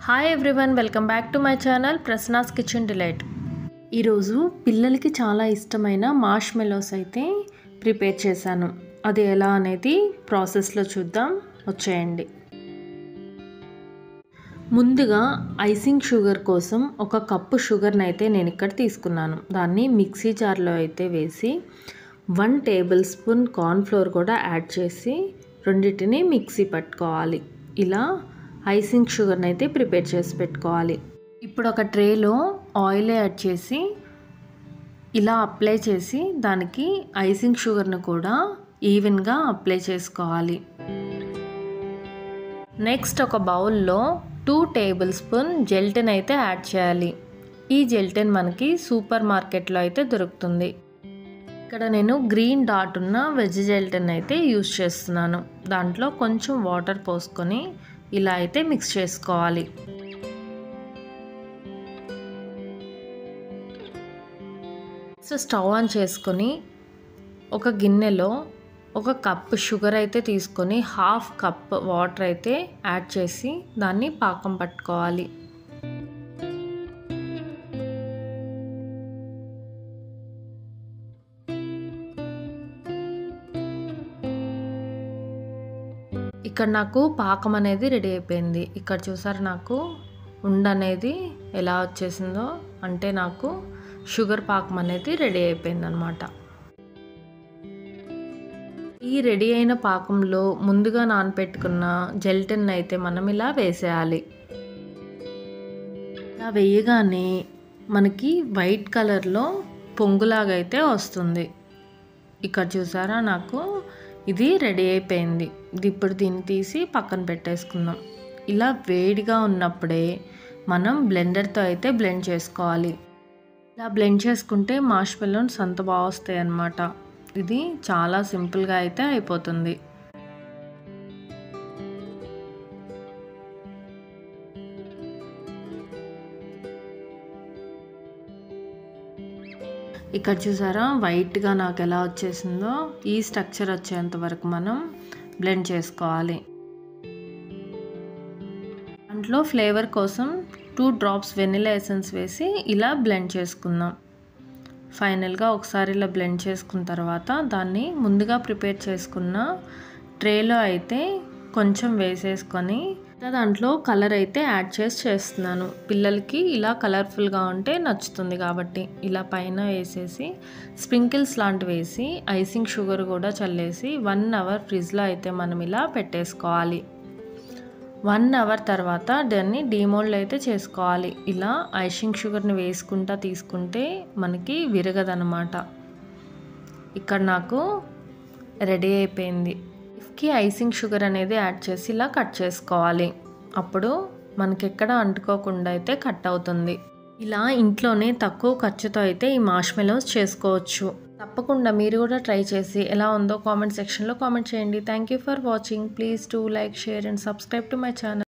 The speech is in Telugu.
Hi everyone, welcome back to my channel Prasanna's kitchen delight. ఈరోజు పిల్లలకి చాలా ఇష్టమైన మార్ష్మెలోస్ అయితే ప్రిపేర్ చేశాను. అది ఎలా అనేది ప్రాసెస్లో చూద్దాం, వచ్చేయండి. ముందుగా ఐసింగ్ షుగర్ కోసం ఒక కప్పు షుగర్ని అయితే నేను ఇక్కడ తీసుకున్నాను. దాన్ని మిక్సీ జార్లో అయితే వేసి 1 టేబుల్ స్పూన్ కార్న్ఫ్లోర్ కూడా యాడ్ చేసి రెండింటిని మిక్సీ పట్టుకోవాలి. ఇలా ఐసింగ్ షుగర్ని అయితే ప్రిపేర్ చేసి పెట్టుకోవాలి. ఇప్పుడు ఒక ట్రేలో ఆయిల్ యాడ్ చేసి ఇలా అప్లై చేసి దానికి ఐసింగ్ షుగర్ని కూడా ఈవెన్గా అప్లై చేసుకోవాలి. నెక్స్ట్ ఒక బౌల్లో 2 టేబుల్ స్పూన్ జెల్టిన్ అయితే యాడ్ చేయాలి. ఈ జెల్టిన్ మనకి సూపర్ మార్కెట్లో అయితే దొరుకుతుంది. ఇక్కడ నేను గ్రీన్ డాట్ ఉన్న వెజ్ జెల్టిన్ అయితే యూస్ చేస్తున్నాను. దాంట్లో కొంచెం వాటర్ పోసుకొని ఇలా అయితే మిక్స్ చేసుకోవాలి. సో స్టవ్ ఆన్ చేసుకొని ఒక గిన్నెలో ఒక కప్ షుగర్ అయితే తీసుకొని 1/2 కప్ వాటర్ అయితే యాడ్ చేసి దాన్ని పాకం పట్టుకోవాలి. ఇక్కడ నాకు పాకం అనేది రెడీ అయిపోయింది. ఇక్కడ చూసారు నాకు ఉండ అనేది ఎలా వచ్చేసిందో, అంటే నాకు షుగర్ పాకం అనేది రెడీ అయిపోయింది అనమాట. ఈ రెడీ అయిన పాకంలో ముందుగా నానపెట్టుకున్న జెల్టిన్ అయితే మనం ఇలా వేసేయాలి. ఇలా వేయగానే మనకి వైట్ కలర్లో పొంగులాగా అయితే వస్తుంది. ఇక్కడ చూసారా నాకు ఇది రెడీ అయిపోయింది. ఇప్పుడు దీన్ని తీసి పక్కన పెట్టేసుకుందాం. ఇలా వేడిగా ఉన్నప్పుడే మనం బ్లెండర్తో అయితే బ్లెండ్ చేసుకోవాలి. ఇలా బ్లెండ్ చేసుకుంటే మార్ష్మెలోస్ అంత బాగా వస్తాయి అన్నమాట. ఇది చాలా సింపుల్గా అయితే అయిపోతుంది. ఇక్కడ చూసారా వైట్గా నాకు ఎలా వచ్చేసిందో, ఈ స్ట్రక్చర్ వచ్చేంత వరకు మనం బ్లెండ్ చేసుకోవాలి. దాంట్లో ఫ్లేవర్ కోసం 2 డ్రాప్స్ వెనిలా ఎసెన్స్ వేసి ఇలా బ్లెండ్ చేసుకుందాం. ఫైనల్గా ఒకసారి ఇలా బ్లెండ్ చేసుకున్న తర్వాత దాన్ని ముందుగా ప్రిపేర్ చేసుకున్న ట్రేలో అయితే కొంచెం వేసేసుకొని దాంట్లో కలర్ అయితే యాడ్ చేస్తున్నాను. పిల్లలకి ఇలా కలర్ఫుల్గా ఉంటే నచ్చుతుంది కాబట్టి ఇలా పైన వేసేసి స్ప్రింకిల్స్ లాంటివి వేసి ఐసింగ్ షుగర్ కూడా చల్లేసి 1 అవర్ ఫ్రిడ్జ్లో అయితే మనం ఇలా పెట్టేసుకోవాలి. 1 అవర్ తర్వాత దాన్ని డీమోల్డ్ అయితే చేసుకోవాలి. ఇలా ఐసింగ్ షుగర్ని వేసుకుంటా తీసుకుంటే మనకి విరగదనమాట. ఇక్కడ నాకు రెడీ అయిపోయింది. కి ఐసింగ్ షుగర్ అనేది యాడ్ చేసి ఇలా కట్ చేసుకోవాలి. అప్పుడు మనకి ఎక్కడ అంటుకోకుండా అయితే కట్ అవుతుంది. ఇలా ఇంట్లోనే తక్కువ ఖర్చుతో అయితే ఈ మార్ష్మెలోస్ చేసుకోవచ్చు. తప్పకుండా మీరు కూడా ట్రై చేసి ఎలా ఉందో కామెంట్ సెక్షన్లో కామెంట్ చేయండి. Thank you for watching. Please do like, share and subscribe to my channel.